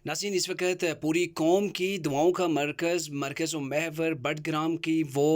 नाज़रीन, इस वक्त पूरी कौम की दुआओं का मरकज़ व महवर बडग्राम की वो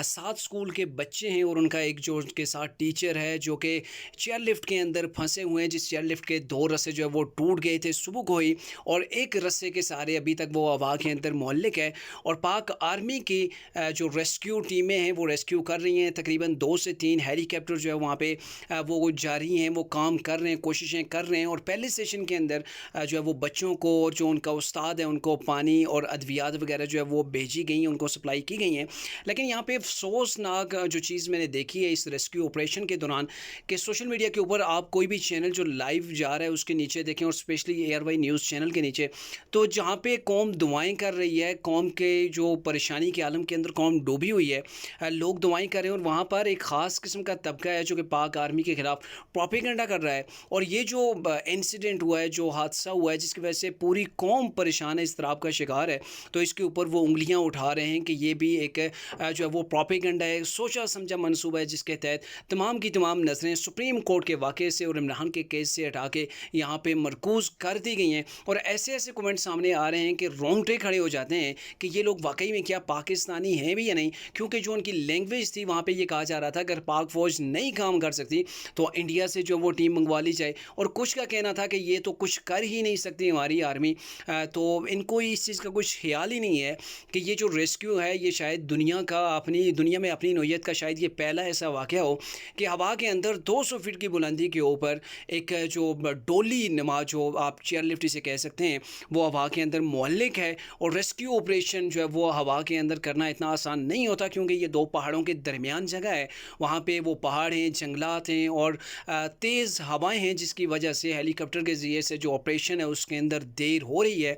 7 स्कूल के बच्चे हैं और उनका एक जो उनके साथ टीचर है जो कि चेयर लिफ्ट के अंदर फंसे हुए हैं, जिस चेयर लिफ्ट के 2 रस्से जो है वो टूट गए थे सुबह को ही, और एक रस्से के सहारे अभी तक वो हवा के अंदर मुअल्लिक है। और पाक आर्मी की जो रेस्क्यू टीमें हैं वो रेस्क्यू कर रही हैं। तकरीबन 2 से 3 हेलीकॉप्टर जो है वहाँ पे वो जारी हैं, वो काम कर रहे हैं, कोशिशें कर रहे हैं। और पहले सेशन के अंदर जो है वो बच्चों को, और जो उनका उस्ताद है उनको पानी और अद्वियात वगैरह जो है वो भेजी गई हैं, उनको सप्लाई की गई हैं। लेकिन यहाँ पे अफसोसनाक जो चीज़ मैंने देखी है इस रेस्क्यू ऑपरेशन के दौरान, कि सोशल मीडिया के ऊपर आप कोई भी चैनल जो लाइव जा रहा है उसके नीचे देखें, और स्पेशली ARY न्यूज़ चैनल के नीचे, तो जहाँ पे कौम दुआएं कर रही है, कौम के जो परेशानी के आलम के अंदर कौम डूबी हुई है, लोग दुआएं कर रहे हैं, और वहाँ पर एक ख़ास किस्म का तबका है जो कि पाक आर्मी के ख़िलाफ़ प्रोपेगेंडा कर रहा है। और ये जो इंसिडेंट हुआ है, जो हादसा हुआ है, जिसकी वजह से पूरी कौम परेशान है, इज़्तिराब का शिकार है, तो इसके ऊपर वो उँगलियां उठा रहे हैं कि ये भी एक जो है वो प्रोपेगेंडा है, सोचा समझा मंसूबा है, जिसके तहत तमाम की तमाम नज़रें सुप्रीम कोर्ट के वाक़े से और इमरान के केस से हटा के यहाँ पे मरकूज़ कर दी गई हैं। और ऐसे ऐसे कमेंट सामने आ रहे हैं कि रोंगटे खड़े हो जाते हैं कि ये लोग वाकई में क्या पाकिस्तानी हैं भी या नहीं, क्योंकि जो उनकी लैंग्वेज थी वहाँ पर ये कहा जा रहा था अगर पाक फ़ौज नहीं काम कर सकती तो इंडिया से जो वो टीम मंगवा ली जाए। और कुछ का कहना था कि ये तो कुछ कर ही नहीं सकती हमारी आर्मी, तो इनको इस चीज़ का कुछ ख्याल ही नहीं है कि ये जो रेस्क्यू है ये शायद दुनिया में अपनी नौयत का शायद ये पहला ऐसा वाक़या हो कि हवा के अंदर 200 फीट की बुलंदी के ऊपर एक जो डोली नुमा, जो आप चेयर लिफ्ट इसे कह सकते हैं, वो हवा के अंदर मुअल्लिक है। और रेस्क्यू ऑपरेशन जो है वो हवा के अंदर करना इतना आसान नहीं होता, क्योंकि ये 2 पहाड़ों के दरमियान जगह है। वहाँ पे वो पहाड़ हैं, जंगलात हैं और तेज़ हवाएं हैं, जिसकी वजह से हेलीकॉप्टर के ज़रिए से जो ऑपरेशन है उसके अंदर देर हो रही है।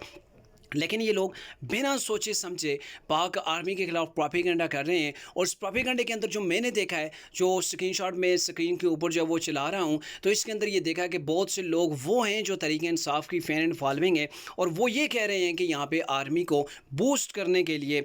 लेकिन ये लोग बिना सोचे समझे पाक आर्मी के खिलाफ प्रोपेगेंडा कर रहे हैं। और इस प्रोपेगेंडे के अंदर जो मैंने देखा है, जो स्क्रीनशॉट में स्क्रीन के ऊपर जो वो चला रहा हूँ, तो इसके अंदर ये देखा है कि बहुत से लोग वो हैं जो तहरीक इंसाफ की फ़ैन एंड फॉलोइंग है, और वो ये कह रहे हैं कि यहाँ पे आर्मी को बूस्ट करने के लिए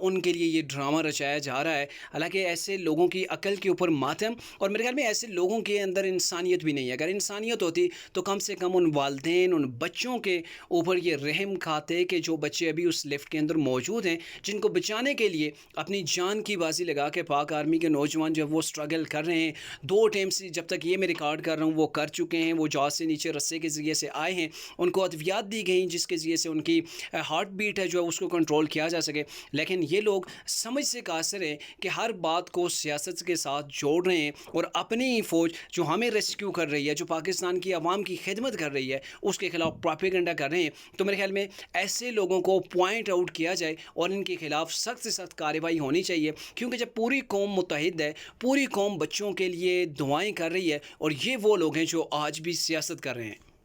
उनके लिए ये ड्रामा रचाया जा रहा है। हालांकि ऐसे लोगों की अकल के ऊपर मातम, और मेरे ख्याल में ऐसे लोगों के अंदर इंसानियत भी नहीं है। अगर इंसानियत होती तो कम से कम उन वालदेन, उन बच्चों के ऊपर ये रहम खाते कि जो बच्चे अभी उस लिफ्ट के अंदर मौजूद हैं, जिनको बचाने के लिए अपनी जान की बाजी लगा के पाक आर्मी के नौजवान जो वो स्ट्रगल कर रहे हैं। 2 टाइम से जब तक ये मैं रिकॉर्ड कर रहा हूँ वो कर चुके हैं, वो जहाज़ से नीचे रस्से के ज़रिए से आए हैं, उनको अद्वियात दी गई जिसके ज़रिए से उनकी हार्ट बीट है जो है उसको कंट्रोल किया जा सके। लेकिन ये लोग समझ से कासिर हैं कि हर बात को सियासत के साथ जोड़ रहे हैं, और अपनी ही फ़ौज जो हमें रेस्क्यू कर रही है, जो पाकिस्तान की आवाम की खिदमत कर रही है, उसके खिलाफ प्रोपेगेंडा कर रहे हैं। तो मेरे ख्याल में ऐसे लोगों को पॉइंट आउट किया जाए और इनके खिलाफ सख्त से सख्त कार्रवाई होनी चाहिए, क्योंकि जब पूरी कौम मुत्तहिद है, पूरी कौम बच्चों के लिए दुआएं कर रही है, और ये वो लोग हैं जो आज भी सियासत कर रहे हैं।